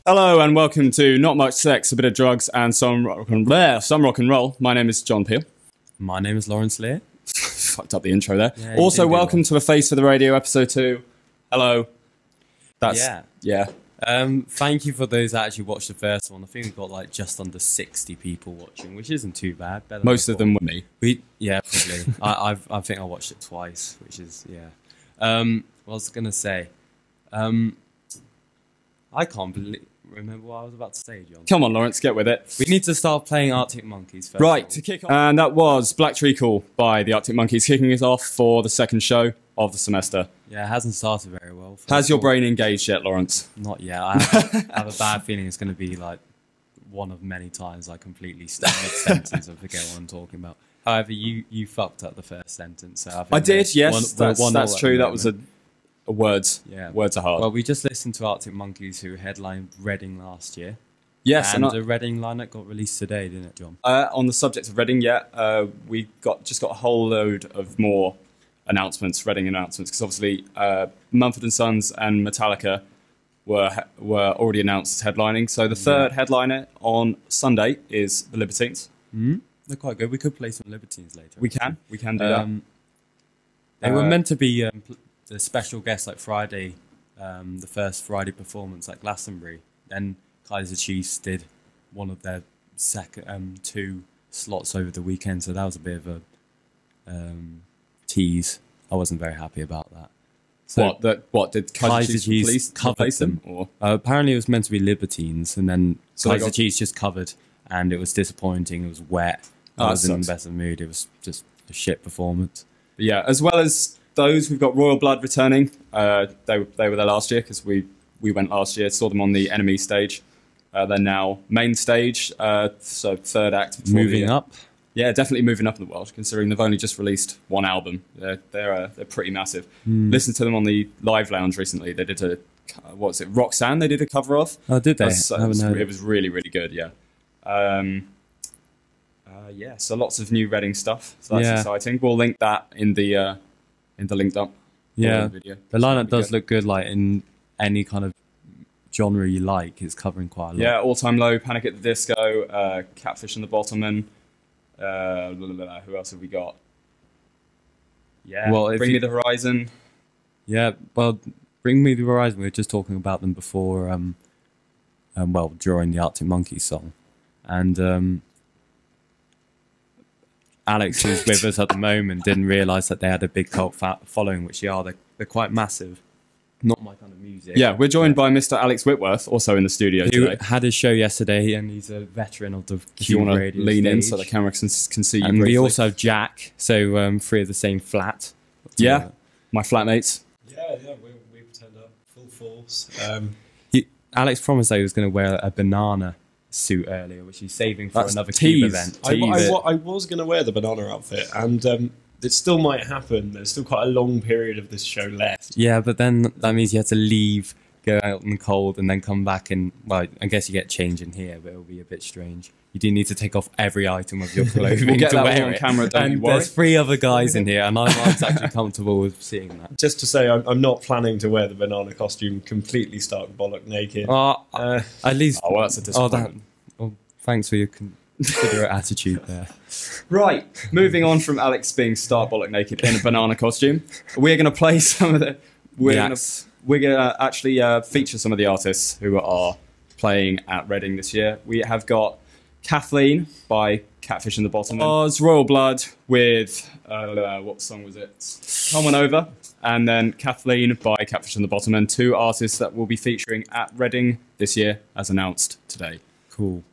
Hello and welcome to Not Much Sex, a Bit of Drugs and some rock and roll. My name is John Peel. My name is Laurence Lear. Fucked up the intro there. Yeah, also, welcome to The Face of the Radio, episode 2. Hello. Yeah. Thank you for those that actually watched the first one. I think we've got like just under 60 people watching, which isn't too bad. Better Most of them were me. Yeah, probably. I think I watched it twice, which is, yeah. What I was going to say. I can't remember what I was about to say, John. Come on, Laurence, get with it. We need to start playing Arctic Monkeys first. Right, to kick off. And that was Black Treacle by the Arctic Monkeys, kicking us off for the second show of the semester. Yeah, it hasn't started very well. Has your brain engaged yet, Laurence? Not yet. I have a bad feeling it's going to be like one of many times I completely stop mid-sentence and forget what I'm talking about. However, you fucked up the first sentence. So I did, yes. That's true. That was a words. Yeah. Words are hard. Well, we just listened to Arctic Monkeys, who headlined Reading last year. Yes, and the Reading lineup got released today, didn't it, John? On the subject of Reading, we just got a whole load of more announcements, Reading announcements, because obviously Mumford & Sons and Metallica were already announced as headlining. So the third headliner on Sunday is the Libertines. Mm-hmm. They're quite good. We could play some Libertines later. We can do that. They were meant to be the special guest like Friday, the first Friday performance at Glastonbury. Then Kaiser Chiefs did one of their second two slots over the weekend, so that was a bit of a tease. I wasn't very happy about that. So what did Kaiser Chiefs cover them? Or? Apparently it was meant to be Libertines, and then Kaiser Chiefs just covered, and it was disappointing. It was wet. I wasn't in the best of mood. It was just a shit performance. But yeah, as well as those, we've got Royal Blood returning. They were there last year because we went last year, saw them on the Enemy stage. They're now main stage, so third act. Moving up? Yeah, definitely moving up in the world, considering they've only just released one album. They're pretty massive. Listened to them on the Live Lounge recently. They did Roxanne they did a cover of. Oh, did they? It was really, really good, yeah. So lots of new Reading stuff. So that's exciting. We'll link that in the linked up video. The lineup does look good, like in any kind of genre you like. It's covering quite a lot. Yeah, All Time Low, Panic at the Disco, Catfish and the Bottlemen. Who else have we got? Yeah, well, Bring Me the Horizon. Yeah, well, Bring Me the Horizon. We were just talking about them before. During the Arctic Monkeys song, and Alex, who's with us at the moment, didn't realise that they had a big cult following, which they're quite massive. Not my kind of music. Yeah, we're joined by Mr. Alex Whitworth, also in the studio today. Who had his show yesterday, and he's a veteran of the If you want to lean stage. in so the camera can see you And briefly. we also have Jack, so three of the same flat. Yeah, my flatmates. Yeah, we pretend up full force. Alex promised that he was going to wear a banana suit earlier, which he's saving for another KUBE event. I was going to wear the banana outfit, and it still might happen. There's still quite a long period of this show left. Yeah, but then that means you have to leave, go out in the cold, and then come back and, well, I guess you get change in here, but it'll be a bit strange. You do need to take off every item of your clothing We'll get to that wear on it. camera, don't you worry. There's 3 other guys in here, and I'm actually comfortable with seeing that. Just to say, I'm not planning to wear the banana costume completely stark bollock naked. At least... Oh, well, that's a disappointment. Thanks for your considerate attitude there. Right, moving on from Alex being stark bollock naked in a banana costume, we're going to play some of the... We're going to actually feature some of the artists who are playing at Reading this year. We have got Kathleen by Catfish and the Bottlemen. Royal Blood with... what song was it? Come On Over. And then Kathleen by Catfish and the Bottlemen, 2 artists that will be featuring at Reading this year, as announced today. Cool.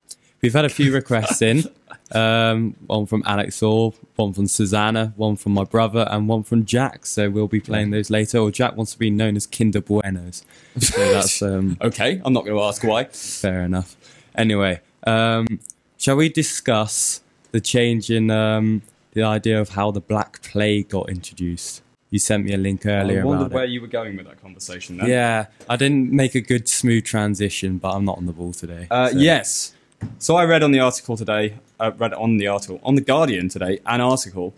We've had a few requests in. One from Alex Orr, one from Susanna, one from my brother, and one from Jack. So we'll be playing those later. Or Jack wants to be known as Kinder Buenos. So that's okay. I'm not going to ask why. Fair enough. Anyway, shall we discuss the change in the idea of how the Black Plague got introduced? You sent me a link earlier. I wondered where you were going with that conversation then. Yeah, I didn't make a good smooth transition, but I'm not on the ball today. Yes. So I read on the article today, on The Guardian today, an article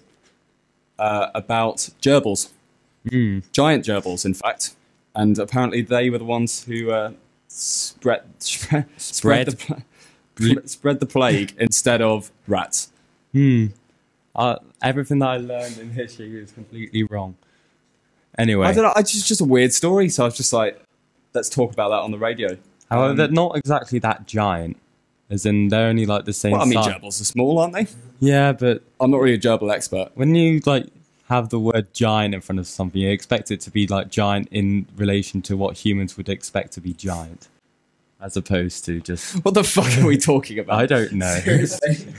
about gerbils. Giant gerbils, in fact. And apparently they were the ones who spread the plague instead of rats. Everything that I learned in history is completely wrong. Anyway, I don't know. It's just a weird story, so I was just like, let's talk about that on the radio. However, they're not exactly that giant. As in, they're only like the same Well, I mean, size. gerbils are small, aren't they? Yeah, but I'm not really a gerbil expert. when you like have the word giant in front of something, you expect it to be like giant in relation to what humans would expect to be giant, as opposed to just. What the fuck are we talking about? I don't know. Seriously?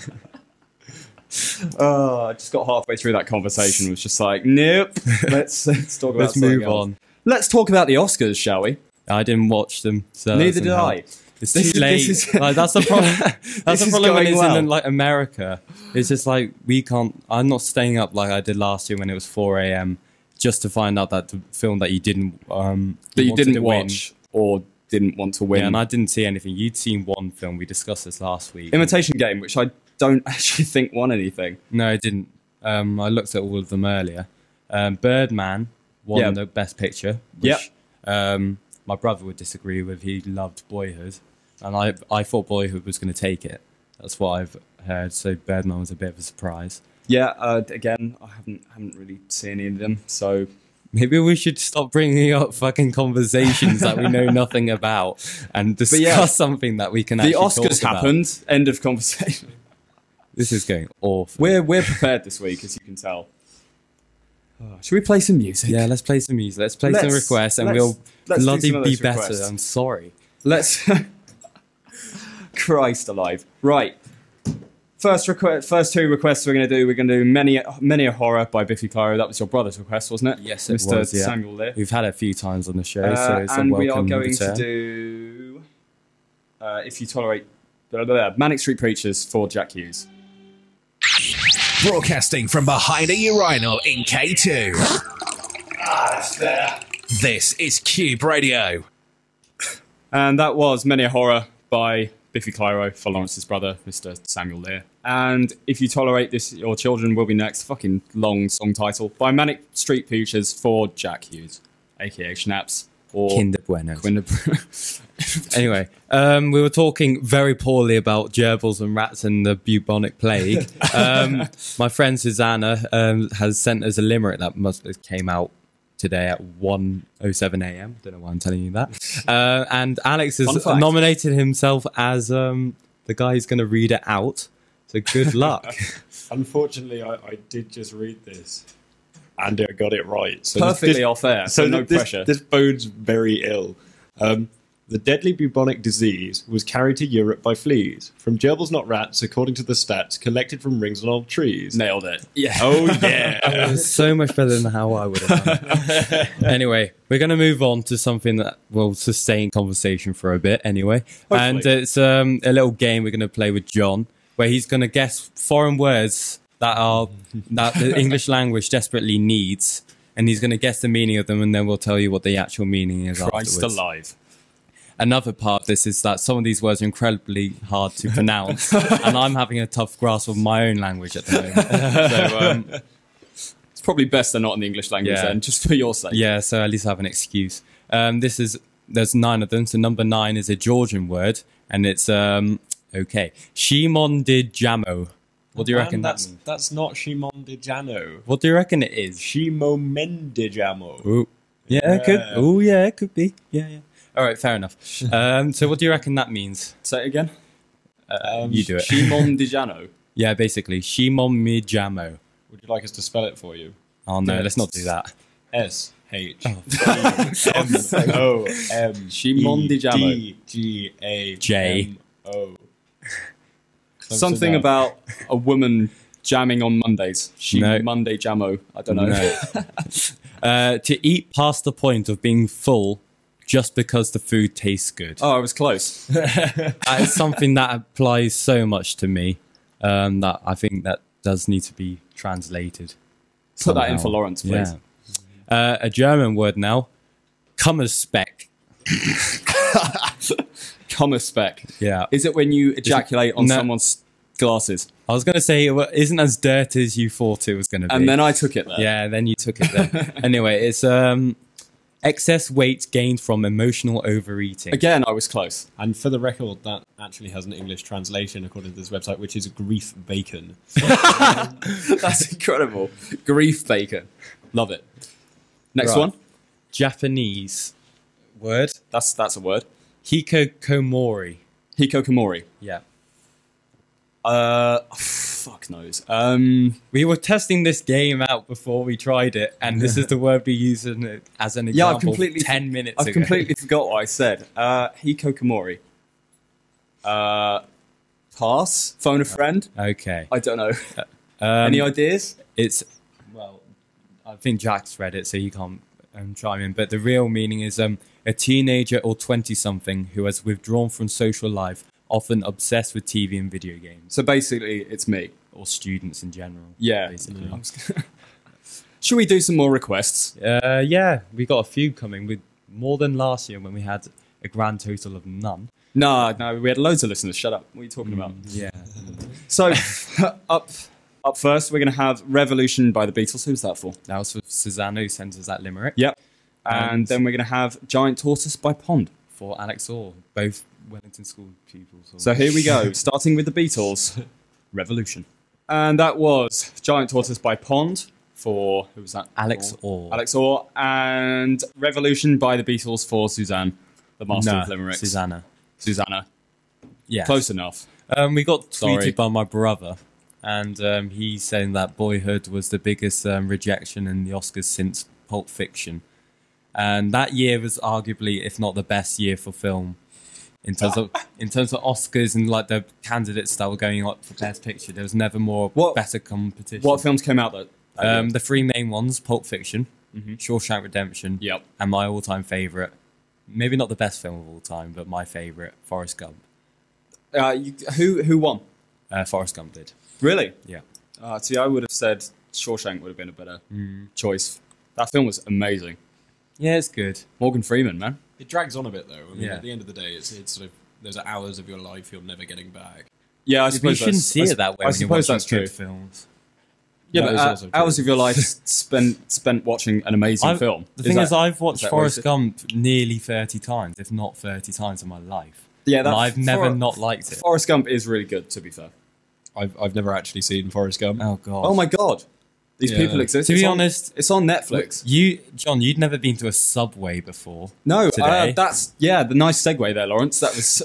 I just got halfway through that conversation. Was just like, nope. Let's talk about. Let's something move else. on. Let's talk about the Oscars, shall we? I didn't watch them, so Neither did I. It's This too is- late. this is- Like, that's the problem. That's the is problem when going it's well. in like America. It's just like we can't. I'm not staying up like I did last year when it was 4 a.m. just to find out that the film that you didn't That you wanted didn't to win. watch or didn't want to win. Yeah, and I didn't see anything. You'd seen one film. We discussed this last week. Imitation Game, which I don't actually think won anything. No, I didn't. I looked at all of them earlier. Birdman won Yeah. the Best Picture. Yep. Which, my brother would disagree with. He loved Boyhood, and I thought Boyhood was going to take it. That's what I've heard. So Birdman was a bit of a surprise. Yeah, again, I haven't really seen any of them, so Maybe we should stop bringing up fucking conversations that we know nothing about and discuss yeah, something that we can the actually Oscars talk about. happened. End of conversation. This is going awful. We're prepared this week, as you can tell. Should we play some music? Yeah, let's play some music. Let's play some requests, and we'll let's do bloody some of be those better. requests. I'm sorry. Let's. Christ alive! Right. First two requests we're going to do many a horror by Biffy Clyro. That was your brother's request, wasn't it? Yes, it Mr. was, yeah. Samuel Lear. We've had it a few times on the show, so it's and a welcome we are going return. to do If You Tolerate Manic Street Preachers for Jack Hughes. Broadcasting from behind a urinal in K2. That's there. This is KUBE Radio. And that was Many a Horror by Biffy Clyro for Lawrence's brother, Mr. Samuel Lear. And If You Tolerate This, Your Children Will Be Next, fucking long song title, by Manic Street Preachers for Jack Hughes, a.k.a. Schnapps, or Kinder Bueno. Quinder. Anyway, we were talking very poorly about gerbils and rats and the bubonic plague. My friend Susanna has sent us a limerick that came out today at 1:07 a.m. Don't know why I'm telling you that. And Alex has nominated himself as the guy who's going to read it out. So good luck. Unfortunately, I did just read this, and I got it right. So Perfectly off air, so no pressure. This bodes very ill. The deadly bubonic disease was carried to Europe by fleas, from gerbils not rats, according to the stats collected from rings on old trees. Nailed it. Yeah. Oh, yeah. It was so much better than how I would have done it. Anyway, we're going to move on to something that will sustain conversation for a bit anyway. Hopefully. And it's a little game we're going to play with John, where he's going to guess foreign words that the English language desperately needs, and he's going to guess the meaning of them, and then we'll tell you what the actual meaning is Christ afterwards. alive. Another part of this is that some of these words are incredibly hard to pronounce, and I'm having a tough grasp of my own language at the moment. So, It's probably best they're not in the English language then, just for your sake. yeah, so at least I have an excuse. There's 9 of them, so number 9 is a Georgian word, and it's, okay, Shimon de Jamo. What do you reckon that means? That's not Shimon de Jano. What do you reckon it is? Shimo Mendijamo. Ooh. Yeah, it could. Oh, yeah, it could be. Yeah. All right, fair enough. So what do you reckon that means? Say it again. You do it. Shimon Di Jano. Yeah, basically. Shimon mi Jamo. Would you like us to spell it for you? Oh, no, let's not do that. S-H-M-O-M. Shimon Di Jamo. D-G-A-M-O. Something about a woman jamming on Mondays. No. Monday Jamo. I don't know. No. To eat past the point of being full just because the food tastes good. Oh, I was close. That is something that applies so much to me that I think that does need to be translated. Put that in somehow. for Laurence, please. Yeah. A German word now. Kummerspeck. Kummerspeck. Yeah. Is it when you ejaculate on No. someone's glasses? I was going to say it isn't as dirty as you thought it was going to be. And then I took it there. Yeah, then you took it there. Anyway, it's Excess weight gained from emotional overeating. Again, I was close. And for the record, that actually has an English translation according to this website, which is grief bacon. That's incredible. Grief bacon. Love it. Next Right. one. Japanese word. That's a word. Hikokomori. Hikokomori. Yeah. Fuck knows. We were testing this game out before we tried it, and this is the word we used as an Yeah, I've example completely 10 minutes I've ago. completely forgot what I said. Hikokomori. Pass. Phone a friend. Okay. I don't know. Any ideas? Well, I think Jack's read it, so you can't chime in. But the real meaning is a teenager or 20-something who has withdrawn from social life, often obsessed with TV and video games, So basically, it's me. or students in general. Yeah. basically. Should we do some more requests? Yeah, we got a few coming with more than last year when we had a grand total of none. No, we had loads of listeners. Shut up. What are you talking about? Yeah. So, up first, we're going to have Revolution by the Beatles. Who's that for? That was for Susanna, who sent us that limerick. Yep. And then we're going to have Giant Tortoise by Pond. For Alex Orr, both Wellington School pupils. So here we go, starting with the Beatles, Revolution. And that was Giant Tortoise by Pond for, who was that? Alex Orr. Alex Orr. And Revolution by the Beatles for Suzanne, the master of limericks. Susanna. Yeah. Close enough. We got tweeted Sorry. by my brother, and he's saying that Boyhood was the biggest rejection in the Oscars since Pulp Fiction. And that year was arguably, if not the best year for film, in terms of Oscars and like the candidates that were going up for Best Picture. There was never better competition. What films came out that? The three main ones: Pulp Fiction, Shawshank Redemption, Yep. and my all-time favorite, maybe not the best film of all time, but my favorite, Forrest Gump. Who won? Forrest Gump did. Really? Yeah. See, I would have said Shawshank would have been a better choice. That film was amazing. Yeah, it's good. Morgan Freeman, man. It drags on a bit, though. I mean, Yeah. at the end of the day, it's sort of, those are hours of your life you're never getting back. Yeah, I But you suppose shouldn't that's- see it that way I when you're suppose watching that's true. good films. Yeah, That is but also true. hours of your life spent watching an amazing film. The thing is, I've watched that Forrest wasted? Gump nearly 30 times, if not 30 times in my life. Yeah, And I've never not liked it. Forrest Gump is really good, to be fair. I've never actually seen Forrest Gump. Oh, God. Oh my god, these Yeah. people exist. To be It's on- honest, it's on Netflix. John, you'd never been to a Subway before. No, today. that's the nice segue there, Laurence. That was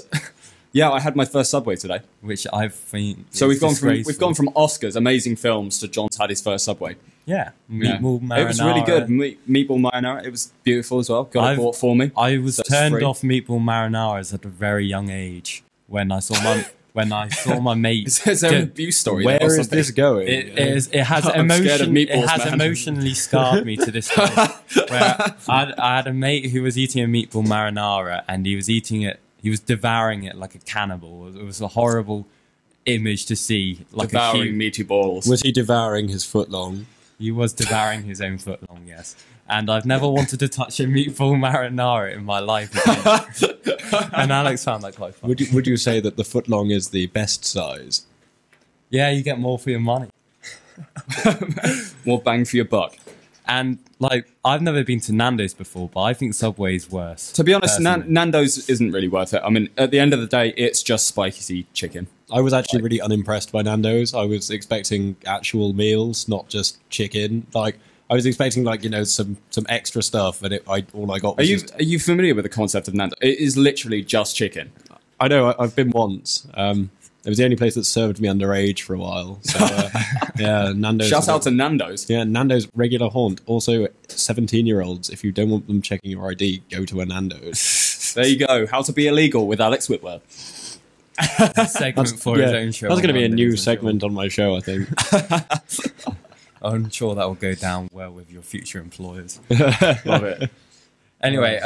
I had my first Subway today. Which I've think So we've gone from disgraceful. Oscars, amazing films, to John's had his first Subway. Yeah. Yeah. Meatball marinara. It was really good. Meatball marinara. It was beautiful as well. Got it bought for me. I was So it's turned free. off meatball marinaras at a very young age when I saw my mate. Is there an abuse story? there or Where is something? this going? It has I'm scared of emotion. It meatballs, has man. emotionally scarred me to this day. Where I had a mate who was eating a meatball marinara, and he was eating it. He was devouring it like a cannibal. It was a horrible image to see. Like Devouring meaty balls. Was he devouring his footlong? He was devouring his own footlong. Yes. And I've never wanted to touch a meatball marinara in my life again. And Alex found that quite funny. Would you say that the footlong is the best size? Yeah, you get more for your money. More bang for your buck. And like, I've never been to Nando's before, but I think Subway's worse. To be honest, personally. Nando's isn't really worth it. I mean, at the end of the day, it's just spicy chicken. I was actually really unimpressed by Nando's. I was expecting actual meals, not just chicken. Like, I was expecting, like, some extra stuff, and all I got was just... Are you familiar with the concept of Nando's? It is literally just chicken. I know, I've been once. It was the only place that served me underage for a while. So, yeah, Nando's... Shout out to Nando's. Yeah, Nando's regular haunt. Also, 17-year-olds, if you don't want them checking your ID, go to a Nando's. There you go. How to be illegal with Alex Whitwell. Segment for his own show. That's going to be a on new Mondays, I'm segment on my show, I think. sure. I'm sure that will go down well with your future employers. Love it. Anyway,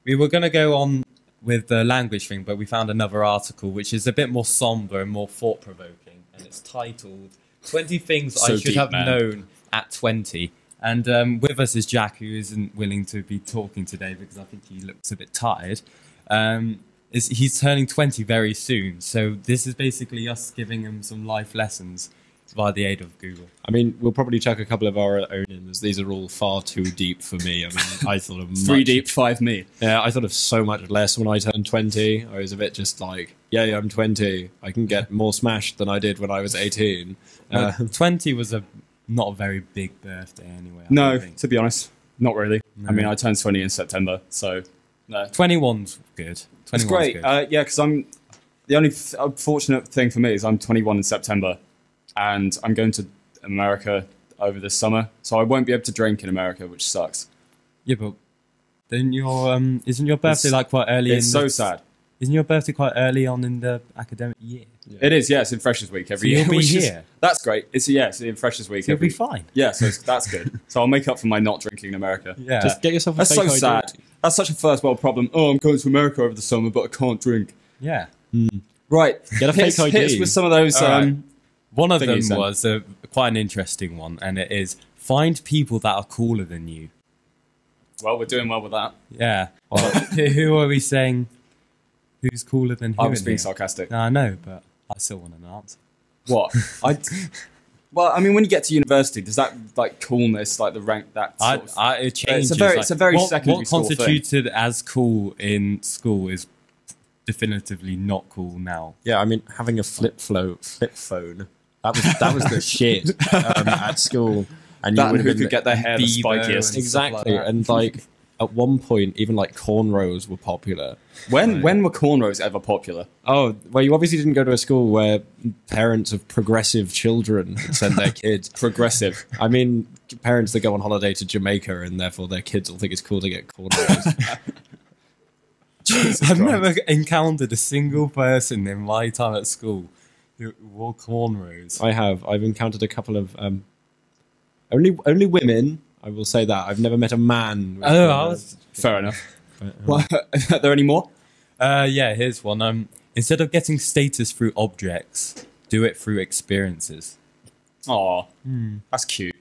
we were going to go on with the language thing, but we found another article which is a bit more somber and more thought-provoking, and it's titled 20 Things I So Should deep, Have man. Known at 20. And with us is Jack, who isn't willing to be talking today because I think he looks a bit tired. He's turning 20 very soon, so this is basically us giving him some life lessons by the aid of Google. I mean, we'll probably chuck a couple of our own in, as these are all far too deep for me. I mean, I thought of 3 deep, 5 me. Yeah, I thought of so much less when I turned 20. I was a bit just like, yeah, I'm 20. I can get more smashed than I did when I was 18. 20 was not a very big birthday anyway. I No, don't think. to be honest, not really. No. I mean, I turned 20 in September, so no. 21's good. 21's It's great. good. Yeah, because I'm the only unfortunate thing for me is I'm 21 in September, and I'm going to America over this summer, so I won't be able to drink in America, which sucks. Yeah, but then isn't your birthday like quite early? It's so sad. Isn't your birthday quite early on in the academic year? Yeah. It is, yeah. It's in Freshers Week every year. You'll be which is- here. That's great. It's in Freshers Week. So you'll every be fine. Yeah, so that's good. So I'll make up for my not drinking in America. Yeah. Just get yourself a That's fake so ID. sad. That's such a first world problem. Oh, I'm going to America over the summer, but I can't drink. Yeah. Right. Get a fake ID. Hit us with some of those. All right. One of them thingies then. was quite an interesting one, and it is find people that are cooler than you. Well, we're doing well with that. Yeah. Who are we saying? Who's cooler than who? I was in being here? sarcastic. No, I know, but I still want an answer. What? Well, I mean, when you get to university, does that like coolness, like the rank, that sort of, It changes. it's a very what, secondary what school thing. constituted as cool in school is definitively not cool now. Yeah, I mean, having a flip phone, that was the shit at school. And that and would who have could get their hair the Bieber spikiest. and- exactly, stuff like that. and like at one point, even like cornrows were popular. When were cornrows ever popular? Oh, well, you obviously didn't go to a school where parents of progressive children would send their kids. Progressive. I mean, parents that go on holiday to Jamaica and therefore their kids will think it's cool to get cornrows. I've never encountered a single person in my time at school who wore cornrows. I've encountered a couple of only women. I will say that I've never met a man. With cornrows. Fair enough. But, Well, are there any more? Yeah, here's one. Instead of getting status through objects, do it through experiences. Aw, that's cute.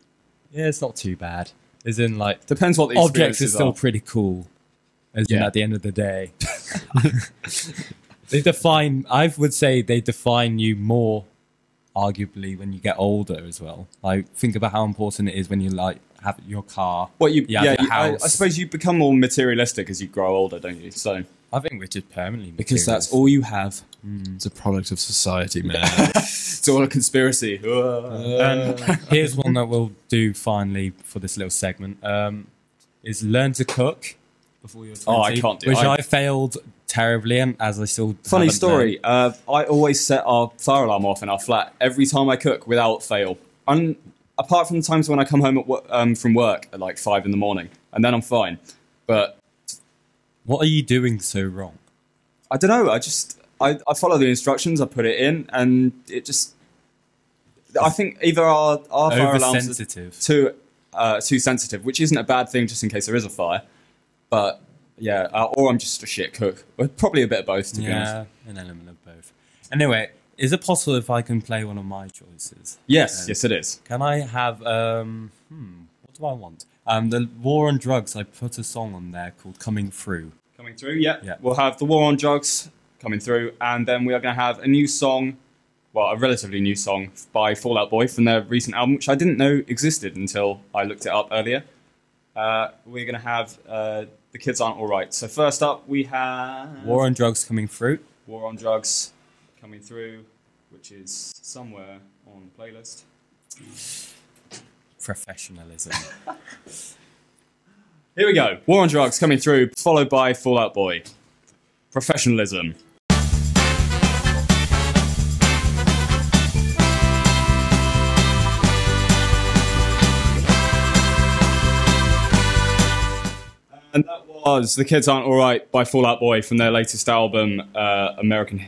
Yeah, it's not too bad. As in, like, Depends what the objects is experiences still are. pretty cool. As in, Yeah. at the end of the day. I would say they define you more, arguably, when you get older as well. Like, think about how important it is when you, like, have your car. What you have yeah, your I house. suppose you become more materialistic as you grow older, don't you? So I think we're just permanently because that's materialist. all you have. it's a product of society, man. It's all a conspiracy. And here's one that we'll do finally for this little segment. Is learn to cook before you're 20. Oh, I can't do which it. I failed terribly, and as I still Funny haven't story. I always set our fire alarm off in our flat every time I cook without fail. Apart from the times when I come home from work at like 5 in the morning, and then I'm fine. But learned. What are you doing so wrong? I don't know. I follow the instructions. I put it in, and it just. I think either our fire alarms are Oversensitive. too sensitive, which isn't a bad thing, just in case there is a fire. But yeah, or I'm just a shit cook. Probably a bit of both, to be honest. Yeah, an element of both. Anyway, is it possible if I can play one of my choices? Yes, yes, it is. Can I have what do I want? The War on Drugs. I put a song on there called "Coming Through." Coming through, yeah. Yeah. We'll have the War on Drugs coming through, and then we are going to have a new song, well, a relatively new song by Fall Out Boy from their recent album, which I didn't know existed until I looked it up earlier. We're going to have The Kids Aren't Alright. So first up, we have War on Drugs coming through. War on Drugs coming through, which is somewhere on the playlist. Professionalism. Here we go. War on Drugs coming through, followed by Fall Out Boy. Professionalism. And that was The Kids Aren't Alright by Fall Out Boy from their latest album, American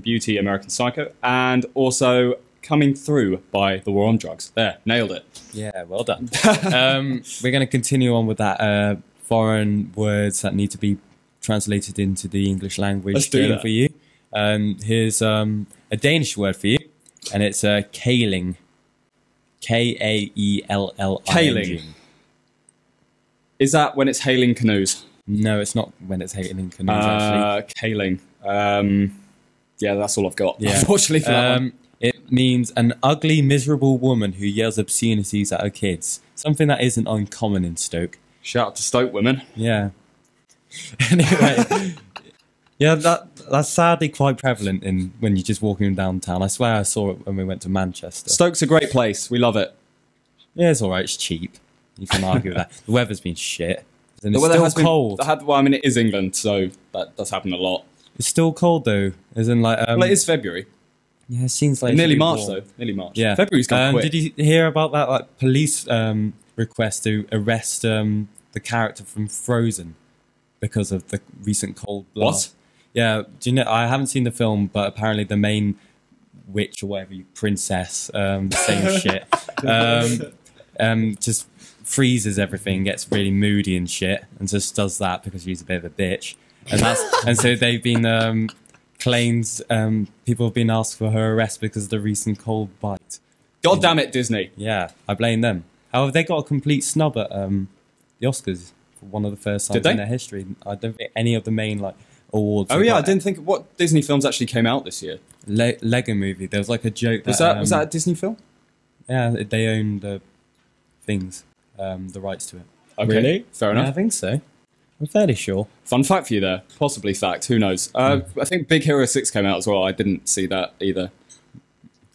Beauty, American Psycho, and also Coming Through by The War on Drugs. There, nailed it. Yeah, well done. We're going to continue on with that foreign words that need to be translated into the English language Let's do game that. for you. Here's a Danish word for you, and it's kaling. Kaelling. Kaling. Is that when it's hailing canoes? No, it's not when it's hailing canoes, actually. Kaling. Yeah, that's all I've got. Yeah. Unfortunately for that one. It means an ugly, miserable woman who yells obscenities at her kids. Something that isn't uncommon in Stoke. Shout out to Stoke women. Yeah. Anyway, yeah, that's sadly quite prevalent in when you're just walking downtown. I swear I saw it when we went to Manchester. Stoke's a great place. We love it. Yeah, it's alright. It's cheap. You can argue with that. The weather's been shit. And it's The weather still has been- cold. well, I mean, it is England, so that does happen a lot. It's still cold though. As in like Well, it is February. yeah, it seems like it Nearly should be March, warm. though. Nearly March. Yeah, February's gone quick. Did you hear about that like police request to arrest the character from Frozen because of the recent cold blast? What? Yeah, do you know? I haven't seen the film, but apparently the main witch or whatever, princess, same shit, just freezes everything, gets really moody and shit, and just does that because she's a bit of a bitch, and so they've been claims people have been asked for her arrest because of the recent cold bite. God damn it, Disney. Yeah, I blame them. However, they got a complete snub at the Oscars for one of the first times Did they? in their history. I don't think any of the main like awards. Oh, have yeah, I got didn't think... What Disney films actually came out this year? Lego Movie. There was like a joke. Was that a Disney film? Yeah, they own the things, the rights to it. Okay. Really? Fair Yeah, enough. I think so. I'm fairly sure. Fun fact for you there. Possibly fact. Who knows? I think Big Hero 6 came out as well. I didn't see that either.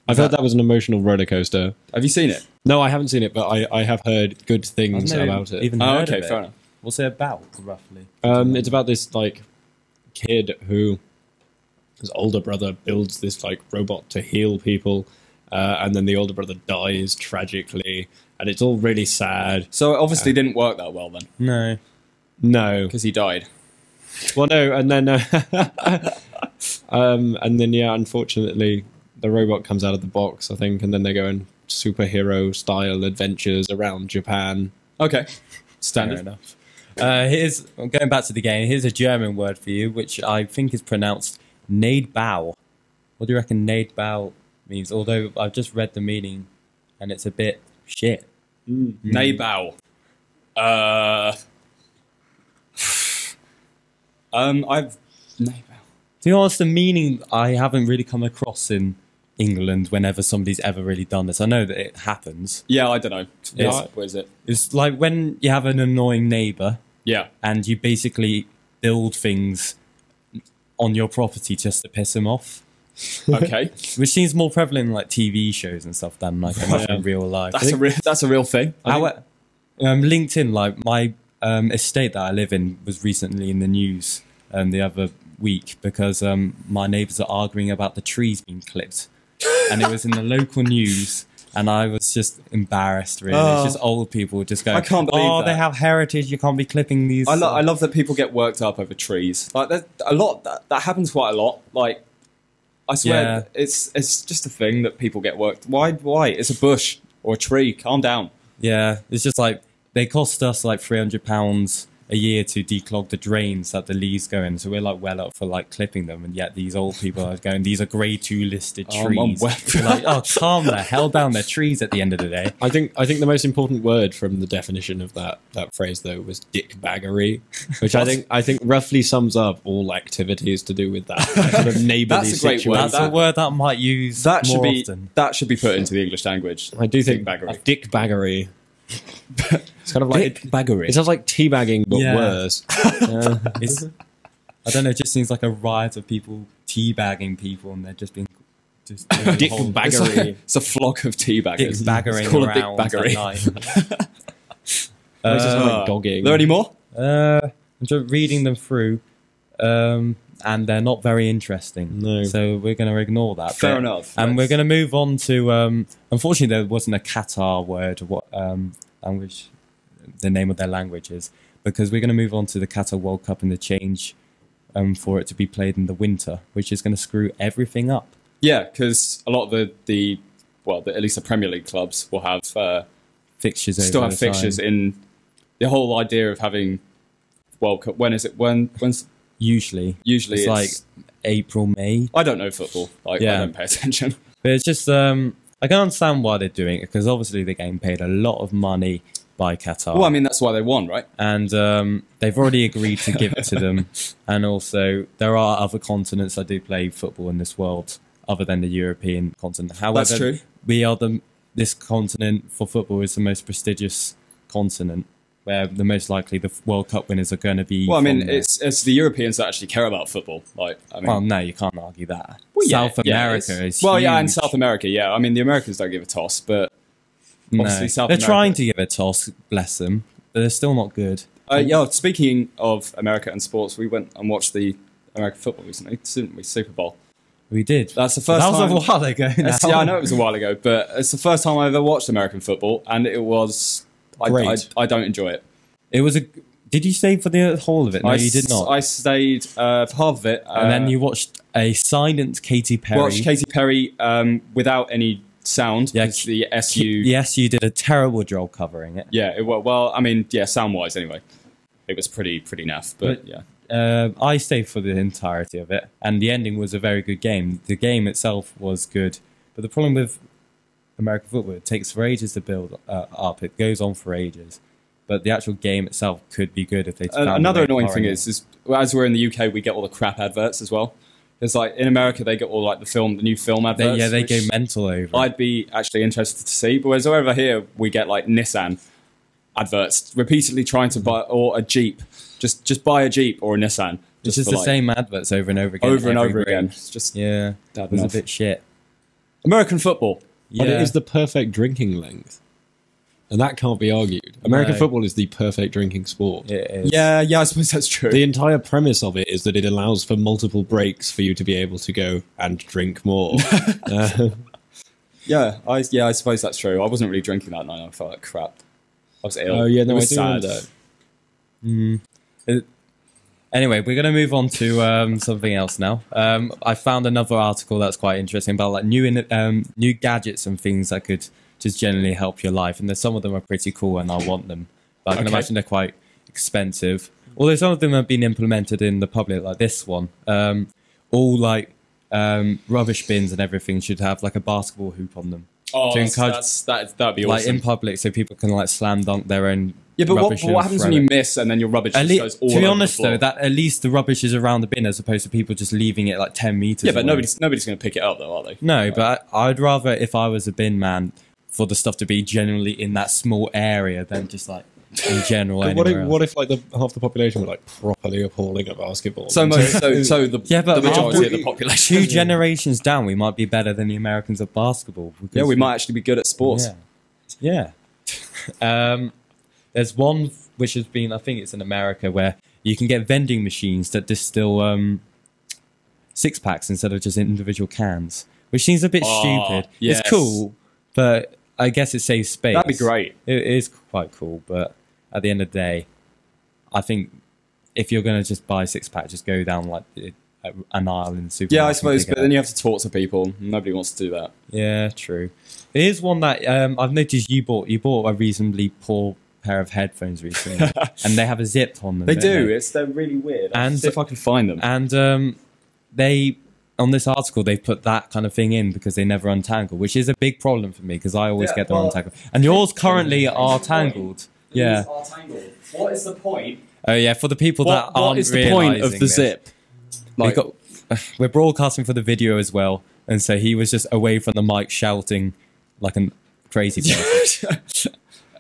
I've heard that was an emotional roller coaster. Have you seen it? No, I haven't seen it, but I have heard good things I've never about it. even Oh, heard okay, of it. fair enough. What's it about, roughly? It's about this like kid who his older brother builds this like robot to heal people, and then the older brother dies tragically, and it's all really sad. So it obviously didn't work that well then, No. No, because he died. well, no, and then yeah, unfortunately, the robot comes out of the box, I think, and then they go on superhero style adventures around Japan. Okay. Fair Standard. enough. Here's going back to the game. Here's a German word for you, which I think is pronounced Neidbau. What do you reckon Neidbau means? Although I've just read the meaning, and it's a bit shit. Neibau. I've... Neibau. Do you know what's the meaning I haven't really come across in England whenever somebody's ever really done this? I know that it happens. Yeah, I don't know. Yeah. What is it? It's like when you have an annoying neighbour Yeah. and you basically build things on your property just to piss them off. Okay. Which seems more prevalent in like TV shows and stuff than like in real life. That's a real thing. LinkedIn, like my estate that I live in was recently in the news the other week because my neighbours are arguing about the trees being clipped, and it was in the local news, and I was just embarrassed. Really, it's just old people just going, I can't believe "Oh, that. they have heritage. You can't be clipping these." I love that people get worked up over trees. Like there's a lot that happens quite a lot. Like I swear, Yeah. it's just a thing that people get worked. Why? It's a bush or a tree. Calm down. Yeah, it's just like they cost us like £300 a year to declog the drains that the leaves go in. So we're like well up for like clipping them, and yet these old people are going, "These are Grade 2 listed trees." We're like, oh, calm the hell down. They're trees at the end of the day. I think the most important word from the definition of that phrase though was dickbaggery, which I think roughly sums up all activities to do with that sort of neighbourly That's a great word. situation. That's a word that I might use That should more be often. put into the English language. I do think Dickbaggery. dickbaggery. It's kind of like Dickbaggery. it sounds like teabagging but Yeah. worse. It's, I don't know. It just seems like a riot of people teabagging people, and they're just being just Dickbaggery. It's a flock of teabaggers. dick baggering It's called a around at dickbaggery. night. Makes it sound like dogging. Are there any more? I'm just reading them through, and they're not very interesting. No. So we're going to ignore that. Fair bit. enough. And Let's- we're going to move on to. Unfortunately, there wasn't a Qatar word. What language? The name of their language is, because we're going to move on to the Qatar World Cup and the change for it to be played in the winter, which is going to screw everything up. Yeah, because a lot of the at least the Premier League clubs will have Fixtures still over have the fixtures time. in the whole idea of having World Cup. When is it? When's Usually usually it's like April, May. I don't know football. Like I Yeah. don't pay attention. But it's just, I can understand why they're doing it, because obviously they're getting paid a lot of money by Qatar. Well, I mean that's why they won, right? And they've already agreed to give it to them. And also, there are other continents that do play football in this world. other than the European continent. However, That's true. we are this continent for football is the most prestigious continent, where the most likely the World Cup winners are going to be. Well, I mean, from there. it's the Europeans that actually care about football. Like, I mean, Well, no, you can't argue that. well, yeah, South America is well, huge. yeah, in South America, yeah. I mean, the Americans don't give a toss, but obviously South they're America. trying to give it a toss, bless them, but they're still not good. Yeah, speaking of America and sports, we went and watched the American football recently, didn't we? Super Bowl. We did. That's the first That time. was a while ago. Now. Yeah, I know it was a while ago, but it's the first time I ever watched American football, and it was. Great. I don't enjoy it. It was a. Did you stay for the whole of it? No, you did not. I stayed for half of it, And then you watched a silent Katy Perry. watched Katy Perry without any sound. Yeah, because the SU. Yes, you did a terrible job covering it. Yeah, well, I mean, yeah, sound wise, anyway, it was pretty naff, but yeah. I stayed for the entirety of it, and the ending was a very good game. The game itself was good, but the problem with American football, it takes for ages to build up. It goes on for ages, but the actual game itself could be good if they. Found Another a way annoying of thing powering is as we're in the UK, we get all the crap adverts as well. It's like in America, they get all like the new film adverts. they which go mental over it. I'd be actually interested to see, but whereas over here, we get like Nissan adverts repeatedly trying to buy, or a Jeep. Just buy a Jeep or a Nissan. It's just the same adverts over and over again. Over and over every again. week. It's just Yeah, Bad it was enough. a bit shit. American football. Yeah. But it is the perfect drinking length. And that can't be argued. American No. football is the perfect drinking sport. It is. Yeah, I suppose that's true. The entire premise of it is that it allows for multiple breaks for you to be able to go and drink more. I suppose that's true. I wasn't really drinking that night. I felt like crap. I was ill. Oh, yeah, no, it was I do remember sad. that. Anyway, we're going to move on to something else now. I found another article that's quite interesting about like new gadgets and things that could just generally help your life. And there's some of them are pretty cool, and I want them. But I can imagine they're quite expensive. Although some of them have been implemented in the public, like this one. All like rubbish bins and everything should have like a basketball hoop on them. Oh, to encourage, that'd be like awesome. in public, so people can like slam dunk their own. Yeah, but rubbish what and happens throw when you it. miss and then your rubbish just goes all To be over honest, the floor? though, that at least the rubbish is around the bin as opposed to people just leaving it like 10 meters. Yeah, but away. nobody's going to pick it up, though, are they? No, but I'd rather, if I was a bin man, for the stuff to be generally in that small area than just like in general. What if like half the population were like properly appalling at basketball? So the majority of the population. 2 generations down, we might be better than the Americans at basketball. because- Yeah, we might actually be good at sports. Yeah. There's one which has been, I think it's in America, where you can get vending machines that distill 6-packs instead of just individual cans, which seems a bit stupid. yes. It's cool, but I guess it saves space. That'd be great. It is quite cool, but at the end of the day, I think if you're going to just buy a 6-pack, just go down like an aisle in the supermarket. Yeah, I and suppose, pick it but then up. you have to talk to people. Nobody wants to do that. Yeah, true. Here's one that I've noticed you bought. You bought a reasonably poor pair of headphones recently, and they have a zip on them. They don't do. They're really weird. And- I'll see if I can find them. And they on this article they put that kind of thing in because they never untangle, which is a big problem for me because I always get them untangled. And yours currently are tangled. Yeah. What is the point? Oh yeah. For the people that aren't What is the point of realising the this. zip? Like, We're broadcasting for the video as well, and so he was just away from the mic shouting like a crazy person.